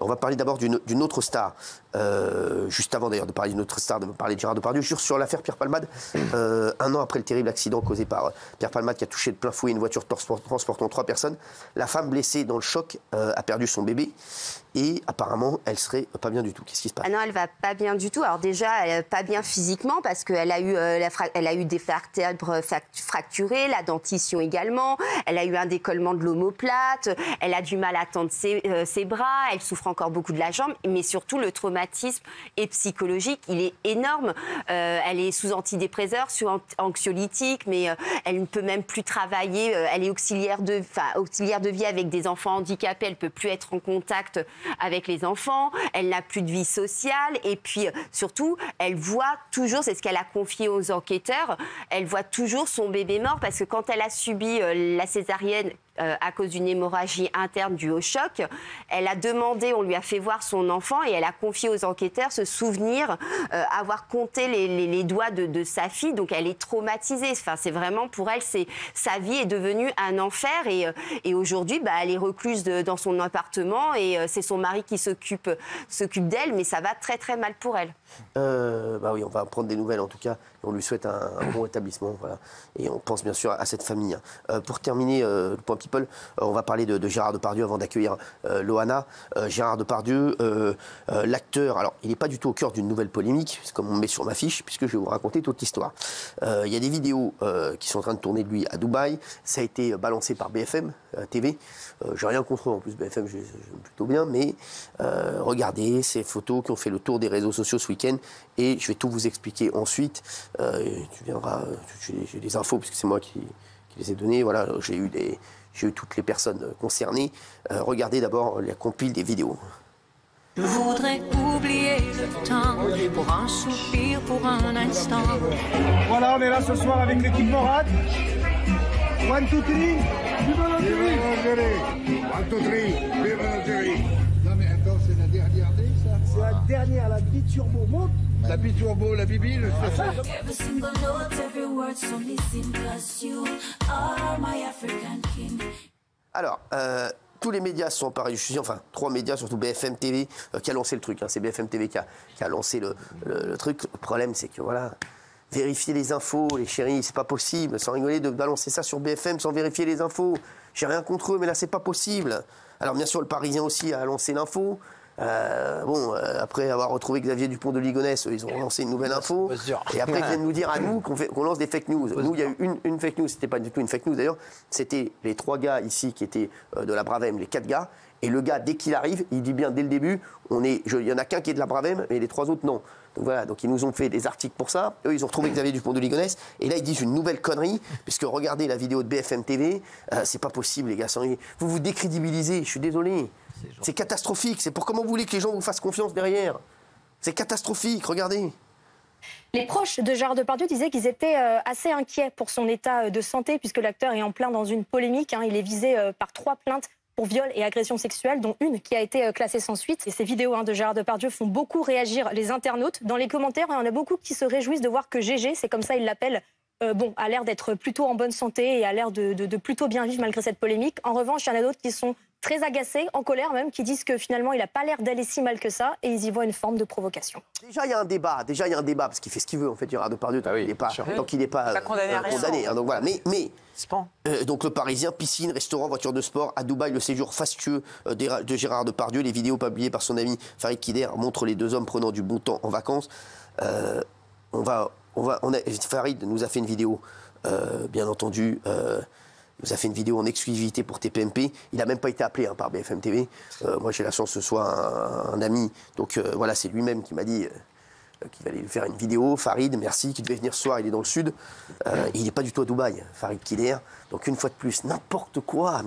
On va parler d'abord d'une autre star. Juste avant d'ailleurs de parler d'une autre star, de parler de Gérard Depardieu, sur l'affaire Pierre Palmade. 1 an après le terrible accident causé par Pierre Palmade qui a touché de plein fouet une voiture transportant 3 personnes, la femme blessée dans le choc a perdu son bébé et apparemment elle serait pas bien du tout. Qu'est-ce qui se passe? Ah non, elle va pas bien du tout. Alors déjà, elle pas bien physiquement parce qu'elle a eu, elle a eu des vertèbres fracturées, la dentition également. Elle a eu un décollement de l'omoplate. Elle a du mal à tendre ses bras. Elle souffre encore beaucoup de la jambe, mais surtout le traumatisme est psychologique. Il est énorme. Elle est sous antidépresseurs, sous anxiolytiques, mais elle ne peut même plus travailler. Elle est auxiliaire de vie avec des enfants handicapés. Elle peut plus être en contact avec les enfants. Elle n'a plus de vie sociale. Et puis surtout, elle voit toujours, c'est ce qu'elle a confié aux enquêteurs, elle voit toujours son bébé mort parce que quand elle a subi la césarienne à cause d'une hémorragie interne due au choc, elle a demandé, on lui a fait voir son enfant et elle a confié aux enquêteurs ce souvenir, avoir compté les doigts de sa fille. Donc elle est traumatisée. Enfin, c'est vraiment pour elle, sa vie est devenue un enfer et aujourd'hui, elle est recluse dans son appartement et c'est son mari qui s'occupe d'elle, mais ça va très très mal pour elle. Oui, on va prendre des nouvelles en tout cas. On lui souhaite un bon établissement, voilà. Et on pense bien sûr à cette famille. Pour terminer le point People, on va parler de Gérard Depardieu avant d'accueillir Loana. Gérard Depardieu, l'acteur, alors il n'est pas du tout au cœur d'une nouvelle polémique, comme on met sur ma fiche, puisque je vais vous raconter toute l'histoire. Il y a des vidéos qui sont en train de tourner de lui à Dubaï. Ça a été balancé par BFM TV. J'ai rien contre eux, en plus BFM, j'aime plutôt bien, mais regardez ces photos qui ont fait le tour des réseaux sociaux ce week-end et je vais tout vous expliquer ensuite. Tu viendras, j'ai des infos puisque c'est moi qui les ai données. Voilà, j'ai eu toutes les personnes concernées. Regardez d'abord la compile des vidéos. Je voudrais oublier le temps pour un soupir, pour un instant. Voilà, on est là ce soir avec l'équipe Morad. 1, 2, 3. Vive l'Algérie. 1, 2, 3. Vive l'Algérie. Non mais attends, c'est la dernière D, ça. C'est la dernière, la biturbo. Monte. La biturbo, la bibi, le Every single note, every word so missing, 'cause you are my African king. Alors, tous les médias sont emparés du sujet, enfin 3 médias, surtout BFM TV, qui a lancé le truc. Hein. C'est BFM TV qui a lancé le truc. Le problème, c'est que voilà, vérifier les infos, les chéris, c'est pas possible. Sans rigoler, de balancer ça sur BFM sans vérifier les infos. J'ai rien contre eux, mais là, c'est pas possible. Alors, bien sûr, le Parisien aussi a lancé l'info. Après avoir retrouvé Xavier Dupont de Ligonnès, ils ont lancé une nouvelle info. Et après, ils viennent nous dire à nous qu'on lance des fake news. Nous, il y a eu une fake news, c'était pas du tout une fake news d'ailleurs. C'était les 3 gars ici qui étaient de la Bravem, les 4 gars. Et le gars, dès qu'il arrive, il dit bien dès le début, il y en a qu'un qui est de la Bravem, mais les 3 autres, non. Donc voilà, donc ils nous ont fait des articles pour ça. Eux, ils ont retrouvé Xavier Dupont de Ligonnès. Et là, ils disent une nouvelle connerie, puisque regardez la vidéo de BFM TV, c'est pas possible, les gars. Vous vous décrédibilisez, je suis désolé. C'est catastrophique. C'est pour comment vous voulez que les gens vous fassent confiance derrière. C'est catastrophique, regardez. Les proches de Gérard Depardieu disaient qu'ils étaient assez inquiets pour son état de santé, puisque l'acteur est en plein dans une polémique. Il est visé par 3 plaintes pour viol et agression sexuelle, dont une qui a été classée sans suite. Et ces vidéos de Gérard Depardieu font beaucoup réagir les internautes. Dans les commentaires, il y en a beaucoup qui se réjouissent de voir que GG, c'est comme ça il l'appelle, a l'air d'être plutôt en bonne santé et a l'air de plutôt bien vivre malgré cette polémique. En revanche, il y en a d'autres qui sont très agacés, en colère même, qui disent que finalement il n'a pas l'air d'aller si mal que ça et ils y voient une forme de provocation. Déjà il y a un débat, parce qu'il fait ce qu'il veut en fait, Gérard Depardieu, tant qu'il n'est pas condamné. Donc voilà, mais donc le Parisien, piscine, restaurant, voiture de sport, à Dubaï, le séjour fastueux de Gérard Depardieu, les vidéos publiées par son ami Farid Kider montrent les 2 hommes prenant du bon temps en vacances. Farid nous a fait une vidéo, bien entendu. Il nous a fait une vidéo en exclusivité pour TPMP. Il n'a même pas été appelé par BFM TV. Moi, j'ai la chance que ce soit un ami. Donc voilà, c'est lui-même qui m'a dit qu'il allait lui faire une vidéo. Farid, merci, qui devait venir ce soir. Il est dans le sud. Il n'est pas du tout à Dubaï, Farid Kider. Donc une fois de plus, n'importe quoi.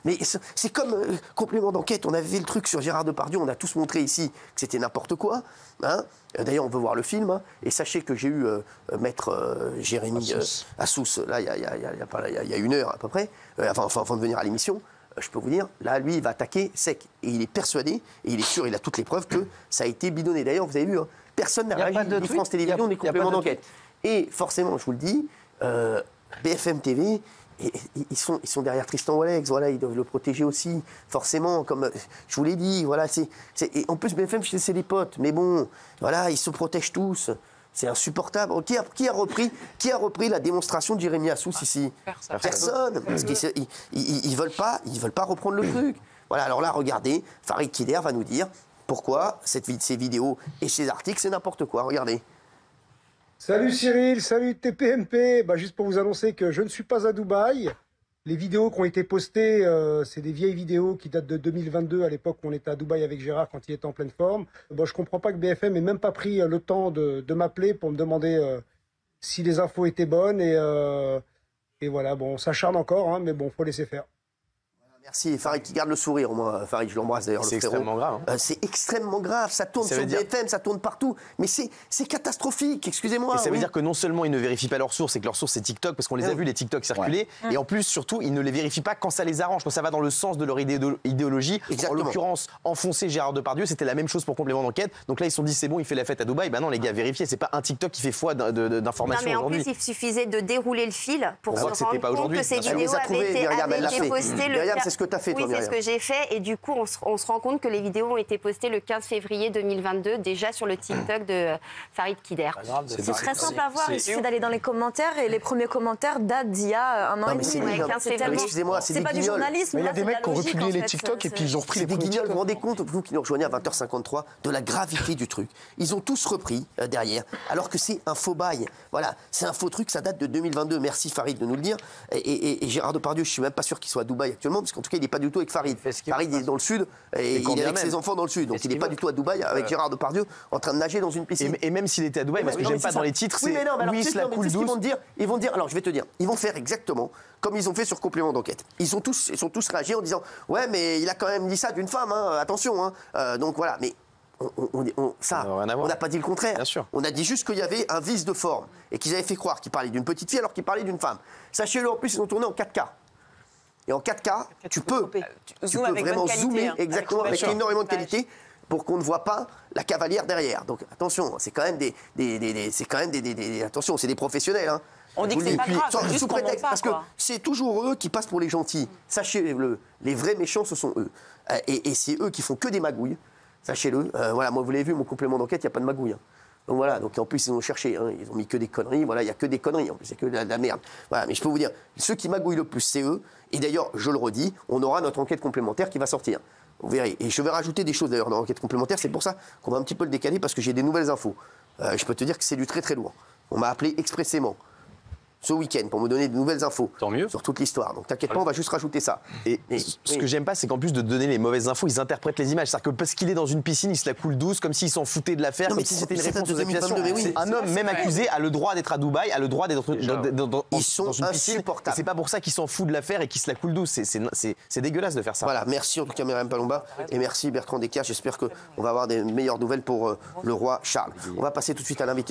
Mais c'est comme complément d'enquête. On avait fait le truc sur Gérard Depardieu. On a tous montré ici que c'était n'importe quoi. Hein. D'ailleurs, on veut voir le film. Hein. Et sachez que j'ai eu maître Jérémy Assous, là, il y a 1 heure à peu près, avant de venir à l'émission. Je peux vous dire, là, lui, il va attaquer sec. Et il est persuadé, et il est sûr, il a toutes les preuves que ça a été bidonné. D'ailleurs, vous avez vu, personne n'a réagi. Ni France Télévisions, ni complément d'enquête. Et forcément, je vous le dis, BFM TV, ils sont derrière Tristan Walex, voilà, ils doivent le protéger aussi, forcément, comme je vous l'ai dit, voilà, et en plus BFM, c'est des potes, mais bon, voilà, ils se protègent tous. C'est insupportable. Qui a repris la démonstration de Jérémy Assous ici? Personne. Parce qu'ils veulent pas reprendre le truc. Voilà, alors là, regardez, Farid Kider va nous dire pourquoi ces vidéos et ces articles, c'est n'importe quoi. Regardez. Salut Cyril, salut TPMP. Juste pour vous annoncer que je ne suis pas à Dubaï. Les vidéos qui ont été postées, c'est des vieilles vidéos qui datent de 2022, à l'époque où on était à Dubaï avec Gérard quand il était en pleine forme. Je comprends pas que BFM ait même pas pris le temps de m'appeler pour me demander si les infos étaient bonnes. Et voilà, on s'acharne encore, mais bon, faut laisser faire. Merci, Farid qui garde le sourire, moi. Farid, je l'embrasse d'ailleurs. C'est extrêmement grave. C'est extrêmement grave. Ça tourne sur BFM, ça tourne partout. Mais c'est catastrophique, excusez-moi. Et ça veut dire que non seulement ils ne vérifient pas leurs sources, et que leurs sources c'est TikTok, parce qu'on les a vus les TikTok circuler, et en plus, surtout, ils ne les vérifient pas quand ça les arrange, quand ça va dans le sens de leur idéologie. Exactement. En l'occurrence, enfoncer Gérard Depardieu, c'était la même chose pour complément d'enquête. Donc là, ils se sont dit, c'est bon, il fait la fête à Dubaï. Non, les gars, vérifiez, c'est pas un TikTok qui fait foi d'informations aujourd'hui. Non, mais en plus, il suffisait de dérouler le fil pour se rendre compte que ces vidéos avaient été postées le 15. C'est ce que tu as fait, toi, Myriam. C'est ce que j'ai fait, et du coup, on se rend compte que les vidéos ont été postées le 15 février 2022, déjà sur le TikTok de Farid Kider. C'est très simple à voir, il suffit d'aller dans les commentaires, et les premiers commentaires datent d'il y a un an et demi. Excusez-moi, c'est pas du journalisme. Mais il y a des mecs qui ont republié les TikTok et puis ils ont repris les des guignols. Vous vous rendez TikTok. compte, vous qui nous rejoignez à 20h53, de la gravité du truc. Ils ont tous repris derrière, alors que c'est un faux bail. Voilà, c'est un faux truc, ça date de 2022. Merci Farid de nous le dire. Et Gérard Depardieu, je suis même pas sûr qu'il soit à Dubaï actuellement, parce qu'en tout cas, il n'est pas du tout avec Farid. Farid est dans le sud, et il est avec ses enfants dans le sud. Donc il n'est pas du tout à Dubaï avec Gérard Depardieu en train de nager dans une piscine. Et même s'il était à Dubaï, parce que j'aime pas dans les titres, c'est oui, cela coule douce. Ils vont dire, alors je vais te dire, ils vont faire exactement comme ils ont fait sur complément d'enquête. Ils sont tous réagi en disant, ouais, mais il a quand même dit ça d'une femme, attention. Donc voilà, mais on n'a pas dit le contraire. Bien sûr. On a dit juste qu'il y avait un vice de forme et qu'ils avaient fait croire qu'il parlait d'une petite fille alors qu'il parlait d'une femme. Sachez-le, en plus, ils ont tourné en 4K. Et en 4K, tu peux vraiment zoomer exactement avec énormément de qualité pour qu'on ne voit pas la cavalière derrière. Donc attention, c'est quand même attention, c'est des professionnels. On dit que c'est pas grave, sous prétexte, parce que c'est toujours eux qui passent pour les gentils. Sachez-le, les vrais méchants, ce sont eux. Et c'est eux qui font que des magouilles. Sachez-le. Voilà, moi vous l'avez vu, mon complément d'enquête, il n'y a pas de magouille. Donc voilà, donc en plus ils ont cherché, ils ont mis que des conneries, voilà, il n'y a que des conneries, en plus, il n'y a que de la merde. Voilà, mais je peux vous dire, ceux qui magouillent le plus, c'est eux. Et d'ailleurs, je le redis, on aura notre enquête complémentaire qui va sortir. Vous verrez. Et je vais rajouter des choses d'ailleurs dans l'enquête complémentaire, c'est pour ça qu'on va un petit peu le décaler, parce que j'ai des nouvelles infos. Je peux te dire que c'est du très très lourd. On m'a appelé expressément ce week-end pour me donner de nouvelles infos. Tant mieux. Sur toute l'histoire. Donc t'inquiète pas, on va juste rajouter ça. Et ce que j'aime pas, c'est qu'en plus de donner les mauvaises infos, ils interprètent les images. C'est-à-dire que parce qu'il est dans une piscine, il se la coule douce, comme s'il s'en foutait de l'affaire, comme si c'était une réponse aux accusations. Un homme, même accusé, a le droit d'être à Dubaï, a le droit d'être dans une piscine. Et c'est pas pour ça qu'il s'en fout de l'affaire et qu'il se la coule douce. C'est dégueulasse de faire ça. Voilà, merci en tout cas Myriam Palomba et merci Bertrand Descartes. J'espère qu'on va avoir des meilleures nouvelles pour le roi Charles. On va passer tout de suite à l'invité.